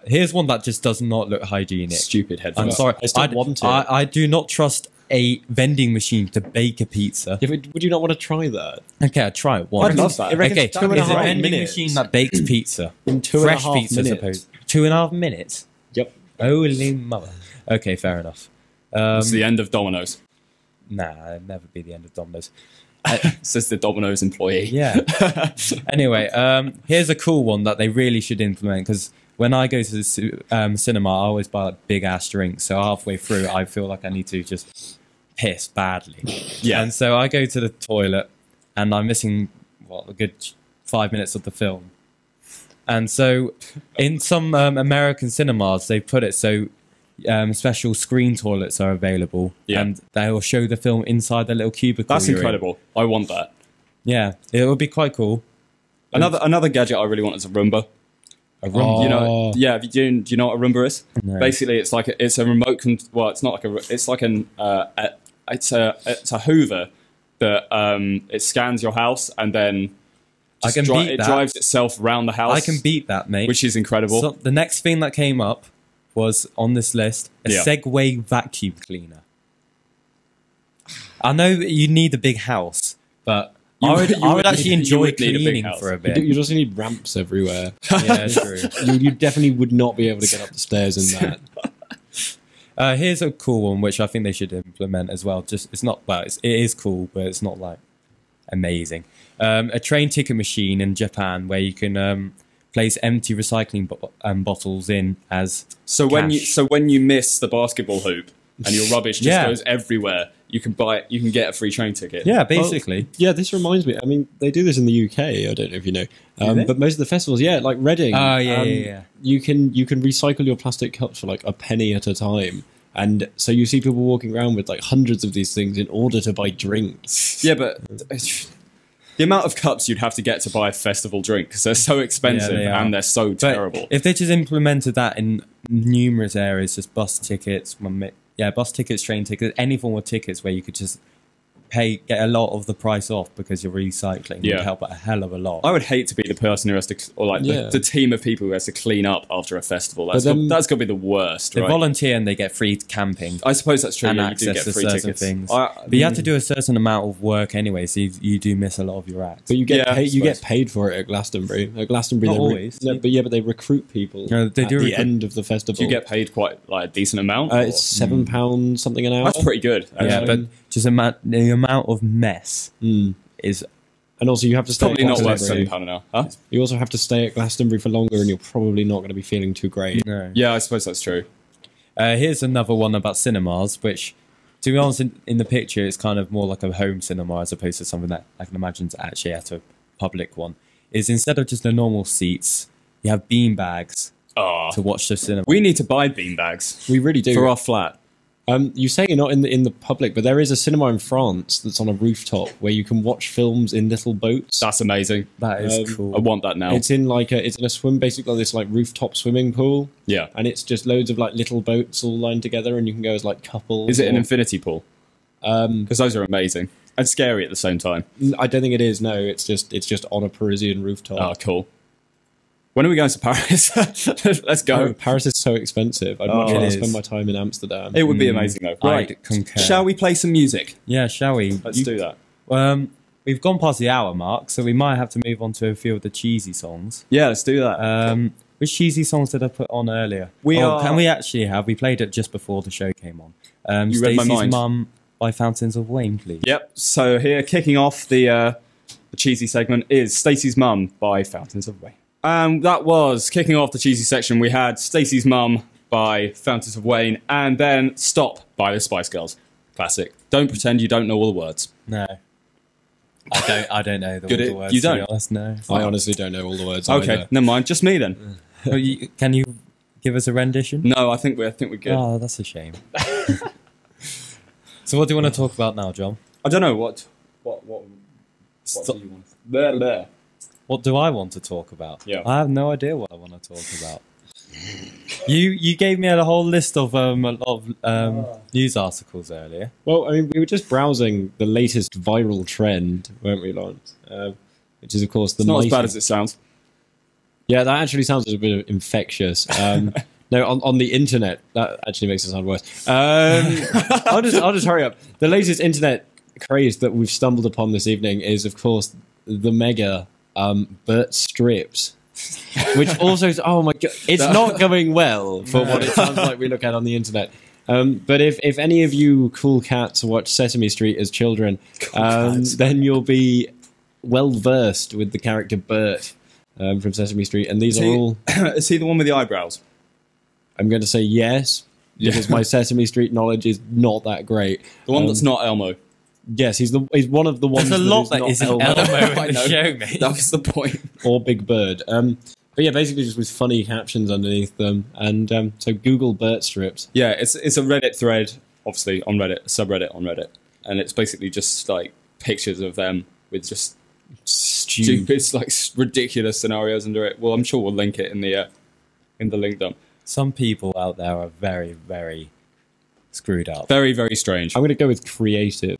Here's one that just does not look hygienic. stupid I'm headphones. sorry. I still want it. I do not trust a vending machine to bake a pizza. Yeah, but would you not want to try that? Okay, I'll try it once. I'd love that. It reckons Okay, 2.5 it's a vending minutes. machine that bakes pizza. In 2.5 Fresh pizza, minutes. suppose. 2.5 minutes? Yep. Holy mother. Okay, fair enough. It's the end of Domino's. Nah, it'd never be the end of Domino's. Says the Domino's employee. Yeah. Anyway, here's a cool one that they really should implement because when I go to the cinema, I always buy like big ass drinks. So halfway through, I feel like I need to just piss badly. Yeah. And so I go to the toilet, and I'm missing a good 5 minutes of the film. And so, in some American cinemas, they put it so special screen toilets are available, and they will show the film inside the little cubicle. That's you're in. incredible. I want that. Yeah, it would be quite cool. Another gadget I really want is a Roomba. A Roomba. You know, yeah. Do you know what a Roomba is? No. Basically, it's like it's a remote. It's not like it's like it's a Hoover, that it scans your house and then I can beat it that. drives itself around the house. I can beat that, mate. Which is incredible. So the next thing that came up was on this list, a Segway vacuum cleaner. I know that you need a big house, but I would actually enjoy cleaning for a bit. You just need ramps everywhere. Yeah, true. You definitely would not be able to get up the stairs in that. Here's a cool one, which I think they should implement as well. It is cool, but it's not like amazing. A train ticket machine in Japan where you can place empty recycling bottles in as cash. When you miss the basketball hoop and your rubbish just goes everywhere, you can get a free train ticket. Yeah, basically. Well, this reminds me. I mean, they do this in the UK. I don't know if you know, but most of the festivals, like Reading. Oh yeah. You can recycle your plastic cups for like a penny at a time. And so you see people walking around with like hundreds of these things in order to buy drinks. Yeah, but the amount of cups you'd have to get to buy a festival drink because they're so expensive and they're so terrible. If they just implemented that in numerous areas, just bus tickets, train tickets, any form of tickets where you could just get a lot of the price off because you're recycling, would help a hell of a lot. I would hate to be the person who has to, or the team of people who has to clean up after a festival. That's got to be the worst. They right? volunteer and they get free camping. I suppose that's true. And You access do get to free certain tickets. things. But you have to do a certain amount of work anyway, so you do miss a lot of your acts. But you get paid. You get paid for it at Glastonbury. At Glastonbury, not always. But they recruit people at the end of the festival. Do you get paid quite like a decent amount? It's £7 something an hour. That's pretty good. Yeah, but just the amount of mess is, and also you have to stay. Probably not worth £7 an hour. Huh? You also have to stay at Glastonbury for longer, and you're probably not going to be feeling too great. No. Yeah, I suppose that's true. Here's another one about cinemas, which, to be honest, in the picture, it's kind of more like a home cinema as opposed to something that I can imagine to actually at a public one. Is instead of just the normal seats, you have bean bags to watch the cinema. We need to buy bean bags. We really do for our flat. You say you're not in the public, but there is a cinema in France that's on a rooftop where you can watch films in little boats. That's amazing. That is cool. I want that now. It's in a swim, basically this like rooftop swimming pool. Yeah, and it's just loads of like little boats all lined together, and you can go as like couples. Is it an infinity pool? Because those are amazing and scary at the same time. I don't think it is. No, it's just on a Parisian rooftop. Oh, cool. When are we going to Paris? Let's go. Oh, Paris is so expensive. I'd much rather spend my time in Amsterdam. It would be amazing, though. Right. Shall we play some music? Yeah, shall we? Let's do that. We've gone past the hour mark, so we might have to move on to a few of the cheesy songs. Yeah, let's do that. Which cheesy songs did I put on earlier? Can we actually have? We played it just before the show came on. You read my Stacey's mind. Mum by Fountains of Wayne, please. Yep. So here, kicking off the cheesy segment is Stacey's Mum by Fountains of Wayne. That was kicking off the cheesy section. We had Stacey's Mum by Fountains of Wayne, and then Stop by the Spice Girls. Classic. Don't pretend you don't know all the words. No. I don't know all the words. You don't? To be honest, no. I honestly don't know all the words. Okay, either. never mind. Just me then. Can you give us a rendition? No, I think we're good. Oh, that's a shame. So what do you want to talk about now, John? I don't know what do you want? There. What do I want to talk about? Yeah. I have no idea what I want to talk about. You gave me a whole list of news articles earlier. Well, I mean, we were just browsing the latest viral trend, weren't we, Laurence? Which is, of course, the. It's not as bad as it sounds. Yeah, that actually sounds a bit infectious. No, on the internet, that actually makes it sound worse. I'll just hurry up. The latest internet craze that we've stumbled upon this evening is, of course, the mega Burt strips. Which also, oh my god, it's not going well for what it sounds like we look at on the internet. But if any of you cool cats watch Sesame Street as children, then you'll be well versed with the character Burt from Sesame Street. And these are all. Is he the one with the eyebrows? I'm going to say yes, because my Sesame Street knowledge is not that great. The one that's not Elmo. Yes, he's one of the ones. There's a lot that isn't Elmo in the show, mate. That was the point. Or Big Bird. But yeah, basically just with funny captions underneath them. And so Google Burt strips. Yeah, it's a Reddit thread, obviously, on Reddit, a subreddit on Reddit. And it's basically just like pictures of them with just stupid, like ridiculous scenarios under it. Well, I'm sure we'll link it in the link dump. Some people out there are very, very screwed up. Very, very strange. I'm going to go with creative.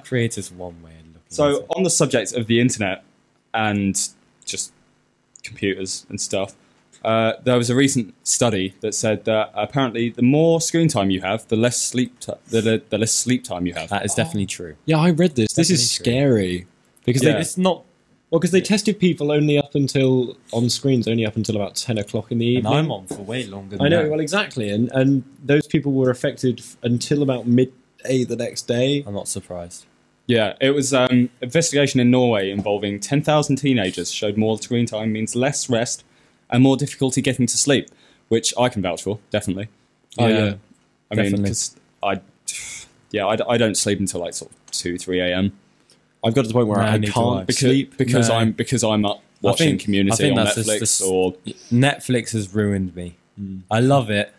Creator's one way of looking at So, it. on the subject of the internet and just computers and stuff, there was a recent study that said that apparently the more screen time you have, the less sleep the less sleep time you have. That is definitely true. Yeah, I read this. This is Definitely scary because Yeah. It's not... because they tested people only up until on screens only up until about 10 o'clock in the And evening. I'm on for way longer than I know, that. well, exactly, and those people were affected until about midday the next day. I'm not surprised. Yeah, it was investigation in Norway involving 10,000 teenagers showed more screen time means less rest and more difficulty getting to sleep, which I can vouch for, definitely. Oh, yeah. I mean, Definitely. because I don't sleep until like sort of 2-3 a.m. I've got to the point where No, I neither can't do I. sleep. because No. I'm up watching I Community think on that's just Netflix the- or Netflix has ruined me. I love it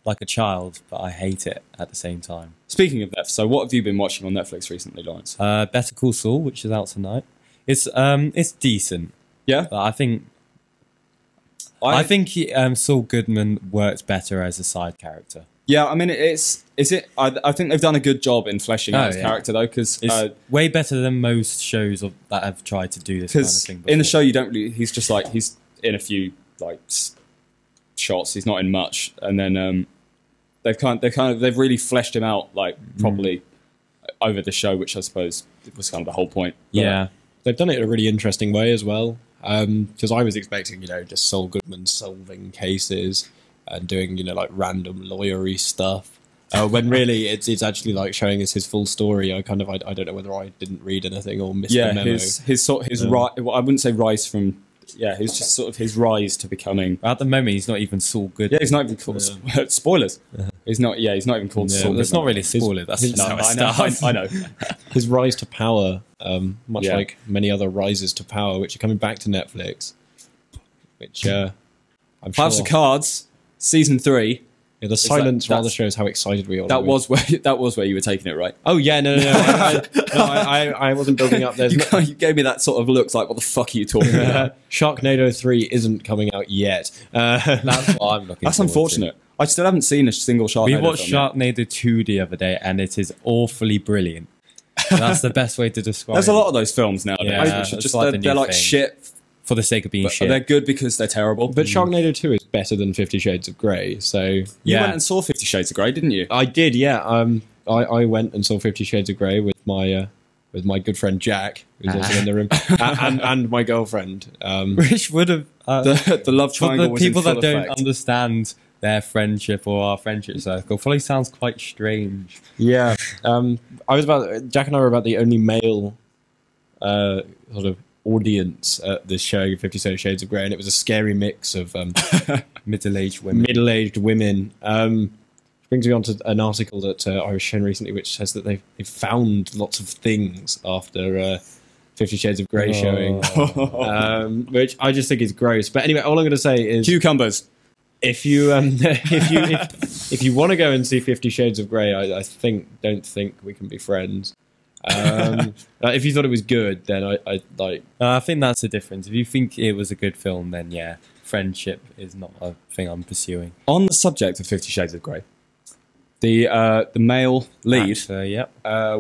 like a child, but I hate it at the same time. speaking of that. So what have you been watching on Netflix recently, Laurence? Better Call Saul, which is out tonight. It's decent, Yeah, but I think Saul Goodman works better as a side character. yeah. I mean, I think they've done a good job in fleshing out his character though, because It's way better than most shows that have tried to do this kind of thing before. in the show you don't really. He's just like he's in a few like shots. He's not in much, and then they've really fleshed him out like properly over the show, which I suppose was kind of the whole point. But, Yeah. They've done it in a really interesting way as well. Because I was expecting, just Saul Goodman solving cases and doing, like random lawyery stuff. When really it's actually like showing us his full story. I don't know whether I didn't read anything or missed the memo. I wouldn't say rise from. Yeah, he's just sort of his rise to becoming. At the moment, he's not even Saul Goodman. Yeah, he's not even called spoilers. He's not. Yeah, he's not even called. Saul That's Goodman. not really a spoiler. That's just how it starts. I know. His rise to power, much Yeah. like many other rises to power, which are coming back to Netflix. Which I'm House sure of Cards, season 3. yeah, the silence rather that's- shows how excited we are. That was where you were taking it, right? Oh yeah, no. I wasn't building up. There's You gave me that sort of look, like what the fuck are you talking about? Sharknado 3 isn't coming out yet. That's what I'm looking That's forward unfortunate. I still haven't seen a single Sharknado. We watched film yet. Sharknado 2 the other day, and it is awfully brilliant. That's the best way to describe There's it. a lot of those films nowadays. Yeah, which are it's just like the they're new like thing. shit. For the sake of being But shit. they're good because they're terrible. But Sharknado 2 is better than 50 Shades of Grey. So You Yeah. went and saw 50 Shades of Grey, didn't you? I did, yeah. I went and saw 50 Shades of Grey with my good friend Jack, who's also in the room, and my girlfriend. Which would have... The love for triangle the was in people that full don't effect. understand their friendship or our friendship circle, probably sounds quite strange. Yeah, Jack and I were about the only male sort of audience at this show, 50 Shades of Grey, and it was a scary mix of Middle-aged women. middle-aged women. Which brings me on to an article that I was shown recently, which says that they've found lots of things after 50 Shades of Grey showing, which I just think is gross. But anyway, all I'm going to say is Cucumbers. if you if you want to go and see 50 Shades of Grey, I don't think we can be friends. If you thought it was good, then I like. I think that's the difference. If you think it was a good film, then yeah, friendship is not a thing I'm pursuing. On the subject of 50 Shades of Grey, the male lead, Yep.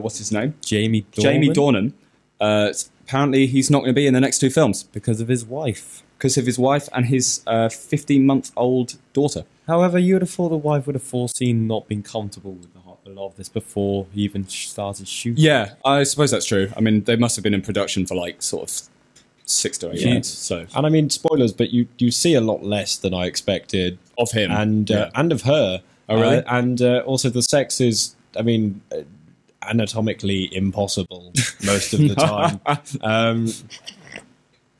what's his name? Jamie Dornan. Apparently, he's not going to be in the next 2 films because of his wife. because of his wife and his 15-month-old daughter. However, you would have thought the wife would have foreseen not being comfortable with a lot of this before he even started shooting. Yeah, I suppose that's true. I mean, they must have been in production for like sort of 6 to 8 years. So And I mean, spoilers, but you see a lot less than I expected of him and of her. Oh, really? And also the sex is, I mean, anatomically impossible most of the time.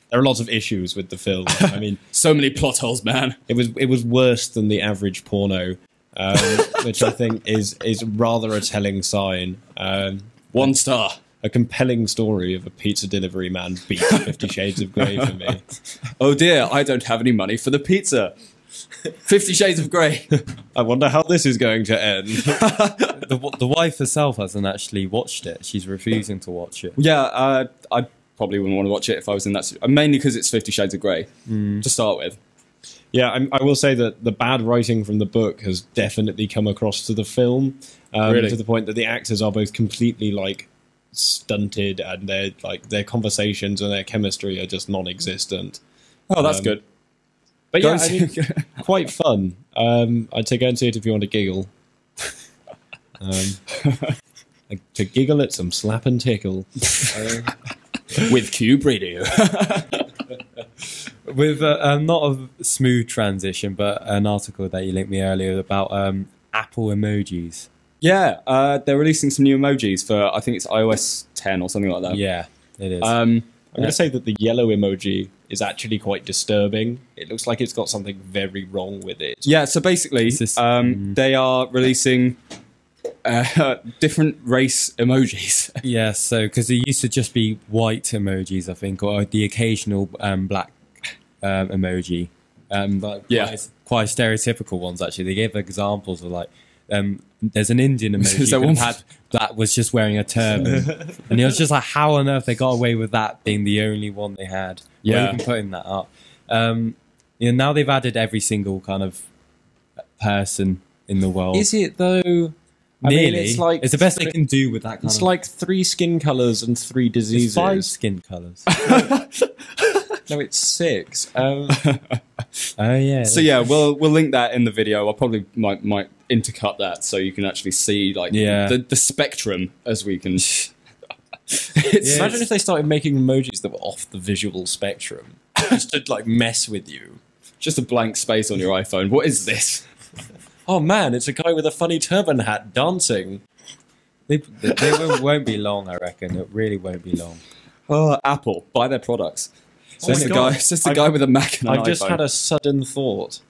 There are lots of issues with the film. I mean, so many plot holes, man. it was worse than the average porno, which I think is rather a telling sign. 1 star. A compelling story of a pizza delivery man beats 50 Shades of Grey for me. Oh dear, I don't have any money for the pizza. 50 Shades of Grey. I wonder how this is going to end. The wife herself hasn't actually watched it. She's refusing to watch it. Yeah, I probably wouldn't want to watch it if I was in that. Mainly because it's 50 Shades of Grey to start with. Yeah, I will say that the bad writing from the book has definitely come across to the film, Really? to the point that the actors are both completely like stunted, and their conversations and their chemistry are just non-existent. Oh, that's good. But Go yeah, and I see- mean, quite fun. I'd say go and see it if you want to giggle. To giggle at some slap and tickle. With KUBE Radio. With not a smooth transition, but an article that you linked me earlier about Apple emojis. Yeah, they're releasing some new emojis for, I think it's iOS 10 or something like that. Yeah, it is. I'm going to say that the yellow emoji is actually quite disturbing. It looks like it's got something very wrong with it. Yeah, so basically, they are releasing different race emojis. Yeah, so because it used to just be white emojis, I think, or the occasional black emoji. But Yeah. quite stereotypical ones, actually. They gave examples of, like, there's an Indian Is emoji there one? that was just wearing a turban. And it was just like, how on earth they got away with that being the only one they had? Yeah. Or even putting that up. Now they've added every single kind of person in the world. Is it though? Nearly. It's it's the best they can do with that kind It's of... like 3 skin colours and 3 It's diseases. 5 skin colours. No, it's 6. Oh, yeah. So yeah, we'll link that in the video. I'll probably might intercut that so you can actually see like Yeah. the spectrum as we can. Imagine if they started making emojis that were off the visual spectrum, just to like mess with you. Just a blank space on your iPhone. What is this? Oh man, it's a guy with a funny turban hat dancing. They won't be long, I reckon. It really won't be long. Oh, Apple, buy their products. Oh It's my just, God. it's just a guy with a Mac and an I've just iPhone. had a sudden thought.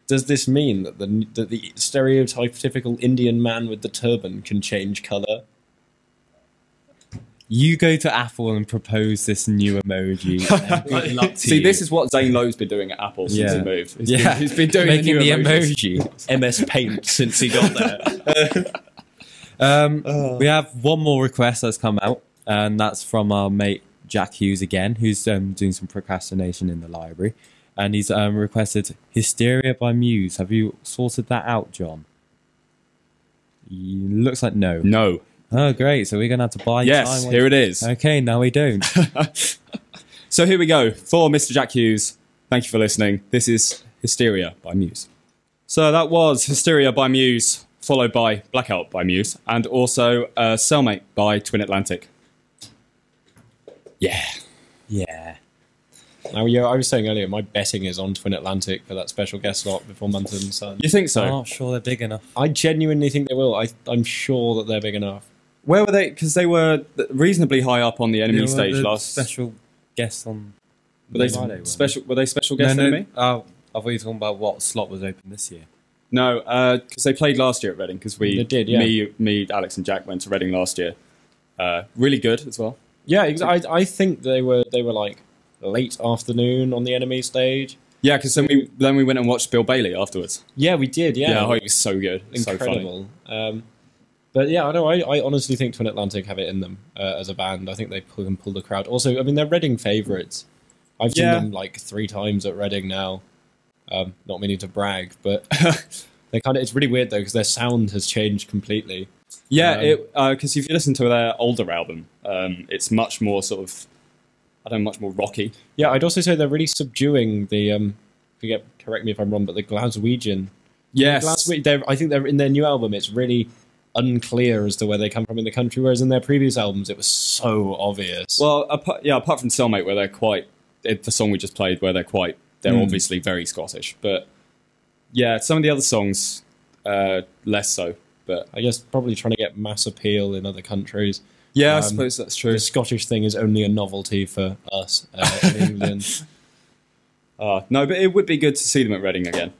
Does this mean that the stereotypical Indian man with the turban can change colour? You go to Apple and propose this new emoji. And good luck to See, you. this is what Zane Lowe's been doing at Apple since Yeah. he moved. Yeah. He's been doing making the emoji. emoji. MS Paint since he got there. We have one more request that's come out, and that's from our mate Jack Hughes again, who's doing some procrastination in the library, and he's requested "Hysteria" by Muse. Have you sorted that out, John? Looks like no. No. Oh, great! So we're gonna have to buy. Yes, time. here it is. Okay, now we don't. So here we go. For Mr. Jack Hughes, thank you for listening. This is Hysteria by Muse. So that was Hysteria by Muse, followed by Blackout by Muse, and also Cellmate by Twin Atlantic. Yeah. Yeah. Now, yeah, I was saying earlier, my betting is on Twin Atlantic for that special guest slot before Munson and Son. You think I'm so? not sure they're big enough. I genuinely think they will. I'm sure that they're big enough. Where were they? Because they were reasonably high up on the enemy They were stage the last. special guest on. Were they Friday, weren't special? Were they special guest no, enemy? Oh, I thought you were talking about what slot was open this year. No, because they played last year at Reading. Because They did, yeah. Me, Alex, and Jack went to Reading last year. Really good as well. Yeah, I think they were like late afternoon on the enemy stage. Yeah, because then we went and watched Bill Bailey afterwards. Yeah, we did. Yeah, He was so good, so funny. incredible. But yeah, I know. I honestly think Twin Atlantic have it in them as a band. I think they can pull the crowd. Also, I mean, they're Reading favourites. I've seen them like 3 times at Reading now. Not meaning to brag, but they kind of. It's really weird though because their sound has changed completely. Yeah, because if you listen to their older album, it's much more sort of, much more rocky. Yeah, I'd also say they're really subduing the. Correct me if I'm wrong, but the Glaswegian. Yes. I think they're in their new album. It's really unclear as to where they come from in the country, whereas in their previous albums it was so obvious. Well, apart from Cellmate, where they're quite the song we just played, where they're obviously very Scottish, but yeah, some of the other songs less so. But I guess probably trying to get mass appeal in other countries. yeah, I suppose that's true. The Scottish thing is only a novelty for us in England. No, but it would be good to see them at Reading again.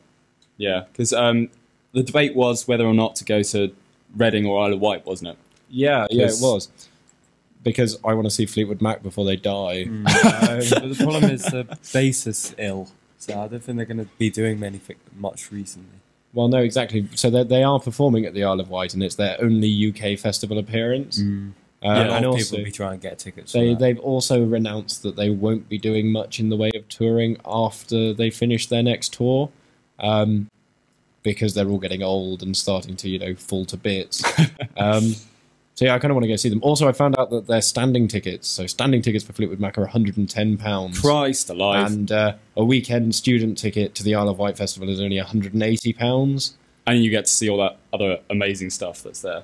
Yeah, because the debate was whether or not to go to Reading or Isle of Wight, wasn't it? Yeah, it was. Because I want to see Fleetwood Mac before they die. But the problem is the bass is ill, so I don't think they're going to be doing much recently. Well, no, exactly. So they are performing at the Isle of Wight, and it's their only UK festival appearance. And and people also will be trying to get tickets. For they've also announced that they won't be doing much in the way of touring after they finish their next tour, because they're all getting old and starting to fall to bits. So yeah, I kind of want to go see them. Also, I found out that their standing tickets, so standing tickets for Fleetwood Mac are £110. Christ alive. And a weekend student ticket to the Isle of Wight Festival is only £180. And you get to see all that other amazing stuff that's there.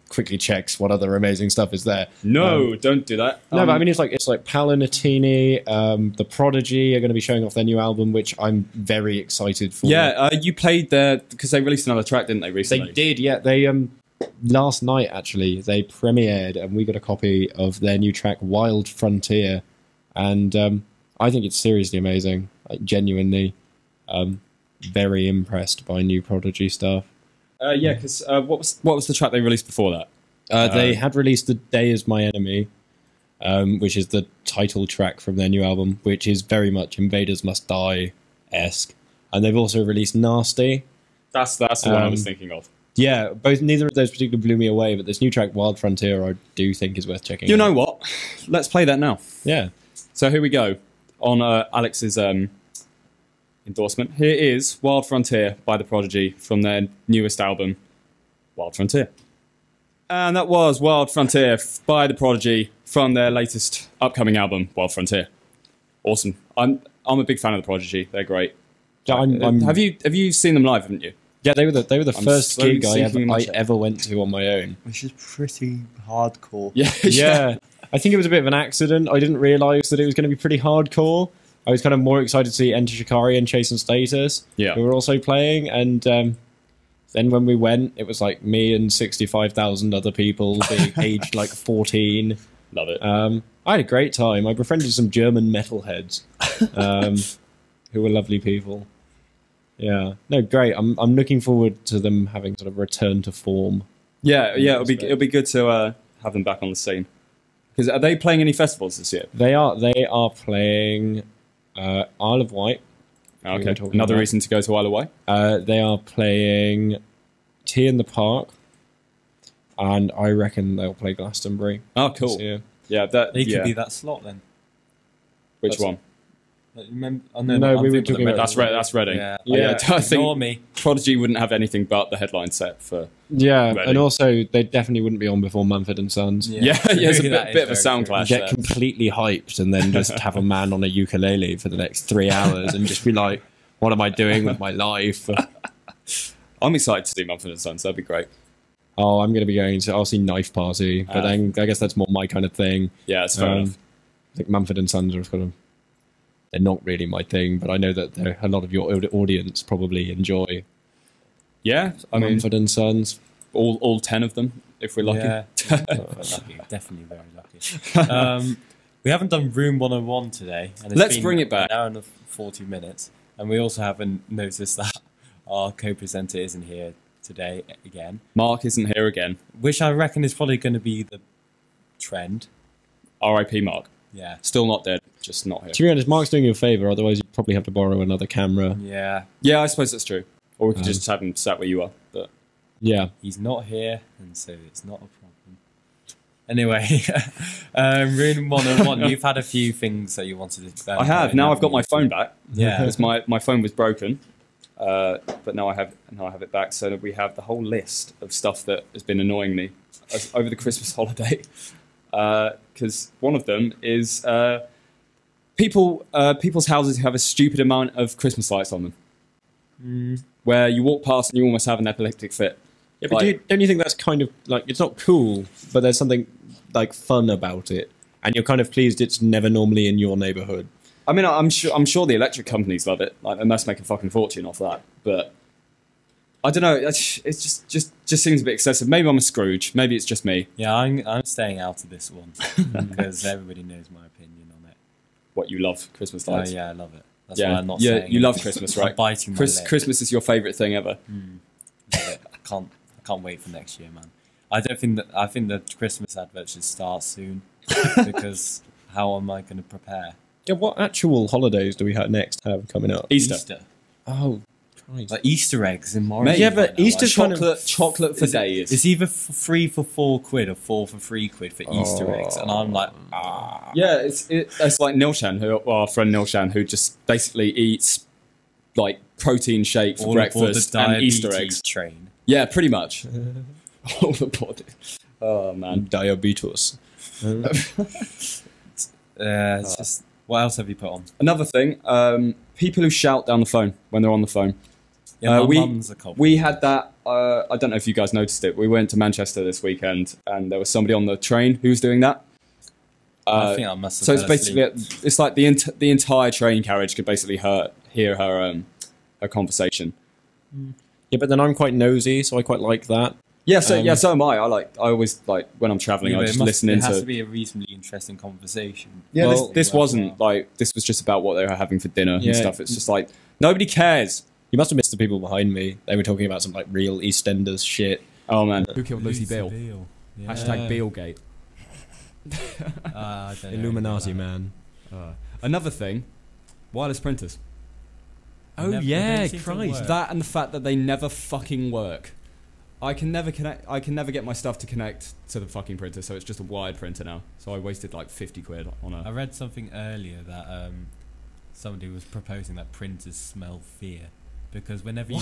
Quickly checks what other amazing stuff is there. No, don't do that. No, but I mean, it's like Paolo Nutini, The Prodigy are going to be showing off their new album, which I'm very excited for. Yeah, you played there because they released another track, didn't they, recently? They did, yeah. They last night, actually, they premiered, and we got a copy of their new track, Wild Frontier, and I think it's seriously amazing. Like, genuinely, very impressed by new Prodigy stuff. Yeah, because what was the track they released before that? They had released The Day Is My Enemy, which is the title track from their new album, which is very much Invaders Must Die-esque. And they've also released Nasty. That's the one I was thinking of. Yeah, neither of those particularly blew me away, but this new track, Wild Frontier, I do think is worth checking out. You know what? Let's play that now. Yeah. So here we go. On Alex's endorsement. Here is Wild Frontier by The Prodigy from their newest album, Wild Frontier. And that was Wild Frontier by The Prodigy from their latest upcoming album, Wild Frontier. Awesome. I'm a big fan of The Prodigy. They're great. Have you seen them live, haven't you? Yeah, they were the first gig I sinking ever went to on my own. Which is pretty hardcore. Yeah. Yeah. I think it was a bit of an accident. I didn't realise that it was going to be pretty hardcore. I was kind of more excited to see Enter Shikari and Chase and Status, who were also playing. And then when we went, it was like me and 65,000 other people being aged like 14. Love it. I had a great time. I befriended some German metalheads who were lovely people. Yeah, no, great. I'm looking forward to them having sort of return to form. Yeah, it'll be good to have them back on the scene. Because are they playing any festivals this year? They are playing Isle of Wight. Okay, another reason to go to Isle of Wight. They are playing Tea in the Park, and I reckon they'll play Glastonbury. Oh, cool. Yeah, they could be that slot then. Which one? Remember, we were talking about that's Reading. Yeah. I think me. Prodigy wouldn't have anything but the headline set for. Yeah, Reading. And also they definitely wouldn't be on before Mumford and Sons. Yeah, it's a bit of a sound clash. Get completely hyped and then just have a man on a ukulele for the next 3 hours and just be like, "What am I doing with my life?" I'm excited to see Mumford and Sons. That'd be great. Oh, I'm going to be going to. I'll see Knife Party, but then I guess that's more my kind of thing. Yeah, it's fair enough. I think Mumford and Sons are kind of. They're not really my thing, but I know that a lot of your audience probably enjoy. Yeah, I mean, Mumford and Sons, all 10 of them, if we're lucky. Yeah, definitely very lucky. We haven't done Room 101 today. And Let's bring it back. An hour and 40 minutes, and we also haven't noticed that our co-presenter isn't here today again. Mark isn't here again, which I reckon is probably going to be the trend. R.I.P. Mark. Yeah. Still not dead, just not here. To be honest, Mark's doing you a favour, otherwise you'd probably have to borrow another camera. Yeah. Yeah, I suppose that's true. Or we could just have him sat where you are. But yeah. He's not here, and so it's not a problem. Anyway, Room 101, you've had a few things that you wanted to... I have. Now I've got my phone back. Yeah. Because my phone was broken. But now I have it back, so that we have the whole list of stuff that has been annoying me over the Christmas holiday. Because one of them is people's houses have a stupid amount of Christmas lights on them, where you walk past and you almost have an epileptic fit. Yeah, but don't you think that's kind of like, it's not cool, but there's something like fun about it, and you're kind of pleased it's never normally in your neighbourhood. I mean, I'm sure the electric companies love it. Like, they must make a fucking fortune off that. But I don't know. It just seems a bit excessive. Maybe I'm a Scrooge. Maybe it's just me. Yeah, I'm staying out of this one because everybody knows my opinion on it. What, you love Christmas lights? Oh yeah, I love it. That's why I'm not yeah, saying you it. love Christmas, right? I'm biting my lip. Christmas is your favourite thing ever. I can't wait for next year, man. I think the Christmas advert should start soon because how am I going to prepare? Yeah, what actual holidays do we have coming up? Easter. Oh, Like Easter eggs in Morris. Mate, Yeah, but Easter's kind of chocolate for days. It's either 3 for £4 or 4 for £3 for Easter eggs, and I'm like, Yeah, it's like Nilshan, our friend Nilshan, who just basically eats like protein shake for all breakfast aboard the and Easter diabetes eggs. train. Yeah, pretty much. All aboard it. Oh man, diabetes. It's just, what else have you put on? Another thing, people who shout down the phone when they're on the phone. Yeah, my mum's a culprit. We had that. I don't know if you guys noticed it. We went to Manchester this weekend, and there was somebody on the train who was doing that. I think I must have. So it's basically, it's like the entire train carriage could basically hear her conversation. Yeah, but then I'm quite nosy, so I quite like that. Yeah, so am I. I always like when I'm traveling, I just listen into. It has to be a reasonably interesting conversation. Yeah, Well, this wasn't like this was just about what they were having for dinner and stuff. It's just like nobody cares. You must have missed the people behind me. They were talking about some like real EastEnders shit. Oh man, Who killed Lucy Beale? Yeah. Hashtag Bealgate. I don't know. Illuminati man. another thing, wireless printers. Oh Never- yeah, they don't seem to Christ! work. That and the fact that they never fucking work. I can never get my stuff to connect to the fucking printer, so it's just a wired printer now. So I wasted like 50 quid on I a. read something earlier that somebody was proposing that printers smell fear. Because whenever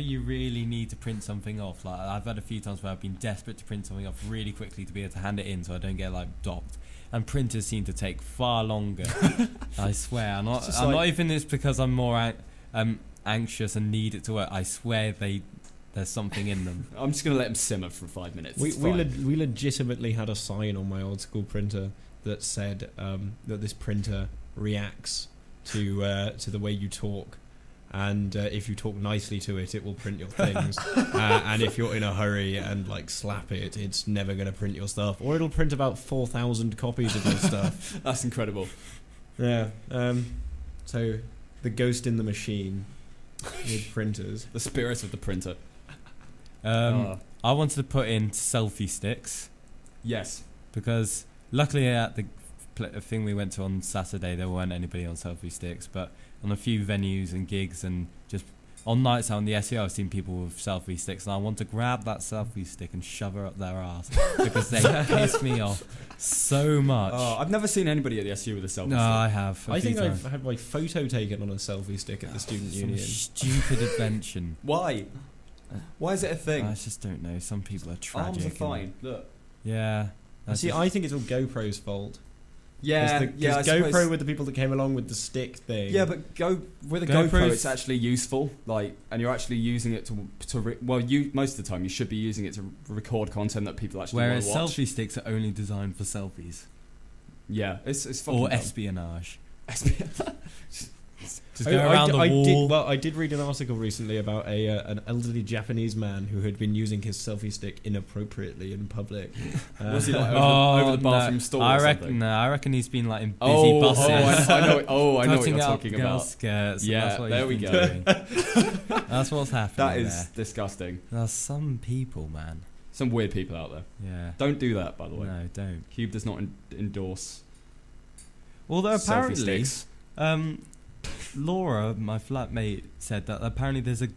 you really need to print something off, like I've had a few times where I've been desperate to print something off really quickly to be able to hand it in so I don't get like docked, and printers seem to take far longer. I swear, I'm not even this because I'm more anxious and need it to work. I swear there's something in them. I'm just gonna let them simmer for 5 minutes. We It's fine. we legitimately had a sign on my old school printer that said that this printer reacts to the way you talk. And if you talk nicely to it, it will print your things. And if you're in a hurry and like slap it, it's never going to print your stuff. Or it'll print about 4,000 copies of your stuff. That's incredible. Yeah. So the ghost in the machine with printers. The spirit of the printer. I wanted to put in selfie sticks Yes. because luckily at the thing we went to on Saturday there weren't anybody on selfie sticks, but on a few venues and gigs and just on nights out on the SEO I've seen people with selfie sticks, and I want to grab that selfie stick and shove her up their ass because they piss me off so much. Oh, I've never seen anybody at the SU with a selfie No, stick. I have. I think I've had my photo taken on a selfie stick at the student Some union. stupid invention. Why? Why is it a thing? I just don't know. Some people are tragic. Arms are and- fine. Look. Yeah. that's See, just- I think it's all GoPro's fault. Yeah, Because I GoPro suppose- were the people that came along with the stick thing. Yeah, but with a GoPro's- GoPro, it's actually useful. Like, and you're actually using it most of the time you should be using it to record content that people actually want Whereas to watch. selfie sticks are only designed for selfies Yeah, it's fucking or dumb. espionage. Just I, go around I the wall. I did read an article recently about an elderly Japanese man who had been using his selfie stick inappropriately in public. Was he like Oh, over the bathroom stall? I or reckon. something? No, I reckon he's been like in busy Oh, buses. I know. I know what putting you're up talking girls' about. skirts. Yeah, that's what there he's we been go. doing. That's what's happening. That is there. disgusting. There's some people, man. Some weird people out there. Yeah. Don't do that, by the way. No, don't. Cube does not endorse Although selfie apparently, sticks. Laura, my flatmate, said that apparently there's a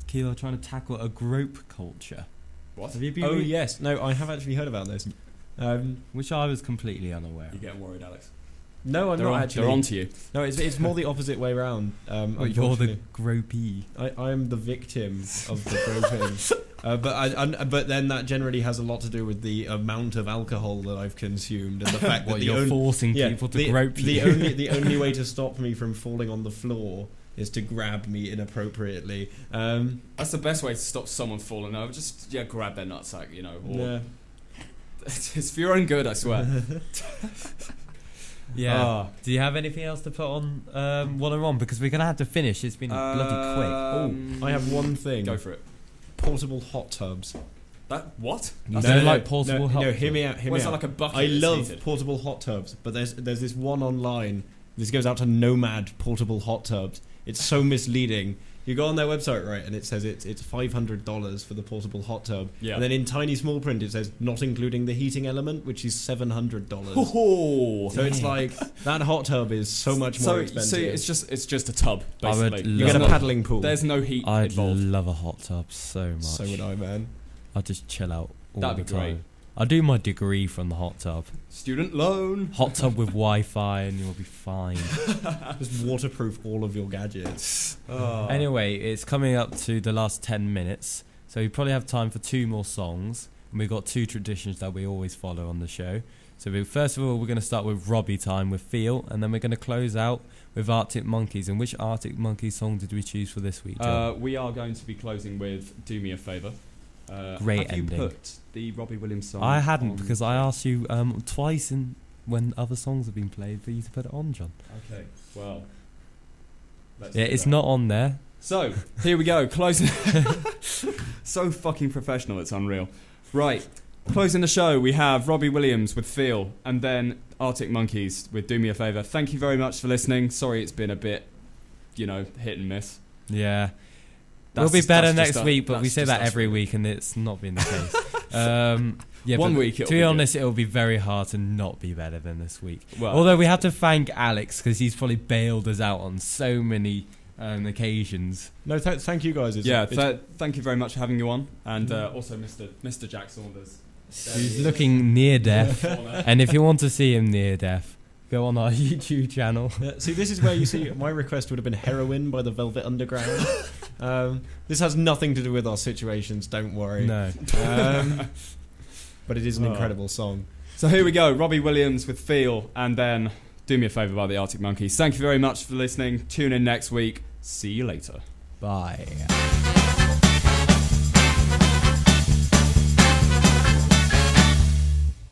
Kilo trying to tackle a grope culture. What? Have you been? Oh yes, no, I have actually heard about this. Which I was completely unaware You're of. getting worried, Alex. No, I'm not actually. They're on to you. No, it's more the opposite way around. But you're the gropey. I am the victim of the groping. But then that generally has a lot to do with the amount of alcohol that I've consumed and the fact that What, you're forcing people to grope you. The only way to stop me from falling on the floor is to grab me inappropriately. That's the best way to stop someone falling over. Just grab their nutsack, you know. Or Yeah. It's for your own good, I swear. Yeah. Do you have anything else to put on while I'm on? Because we're going to have to finish. It's been bloody quick. I have one thing. Go for it. Portable hot tubs. That what? You That's don't like portable hot No, tubs? hear me out. Hear What, me is that out. like a bucket I that's love heated? portable hot tubs, but there's this one online. This goes out to Nomad portable hot tubs. It's so misleading. You go on their website, right, and it says it's $500 for the portable hot tub. Yeah. And then in tiny small print it says not including the heating element, which is $700. Oh, So it's like that hot tub is so much more expensive. See, it's just a tub basically. You get a paddling pool. There's no heat I'd involved. love a hot tub so much. So would I, man. I'd just chill out all That'd the be time. great. I'll do my degree from the hot tub. Student loan. Hot tub with Wi-Fi and you'll be fine. Just waterproof all of your gadgets. Oh. Anyway, it's coming up to the last 10 minutes, so we probably have time for 2 more songs. And we've got 2 traditions that we always follow on the show. So first of all, we're going to start with Robbie time with Feel, and then we're going to close out with Arctic Monkeys. And which Arctic Monkeys song did we choose for this week, John? We are going to be closing with Do Me a Favour. Great have ending. You put the Robbie Williams song? I hadn't, on because I asked you twice when other songs have been played for you to put it on, John. Okay, well. Yeah, it's not on there. So, here we go, closing. So fucking professional, it's unreal. Right, closing the show, we have Robbie Williams with Feel, and then Arctic Monkeys with Do Me a Favour. Thank you very much for listening. Sorry it's been a bit, hit and miss. Yeah. That's We'll be just- better that's next just week, but we that's say just that us, every really. week, and it's not been the case. Yeah, One but week it'll to be be honest, it'll be very hard to not be better than this week. Well, Although we have to thank Alex, because he's probably bailed us out on so many occasions. No, thank you guys. Thank you very much for having you on, and also Mr. Jack Saunders. He's looking near deaf, and if you want to see him near deaf, go on our YouTube channel. See, this is where you see my request would have been Heroin by the Velvet Underground. This has nothing to do with our situations, don't worry. No. But it is an incredible song. So here we go, Robbie Williams with Feel, and then Do Me a Favour by the Arctic Monkeys. Thank you very much for listening. Tune in next week. See you later. Bye.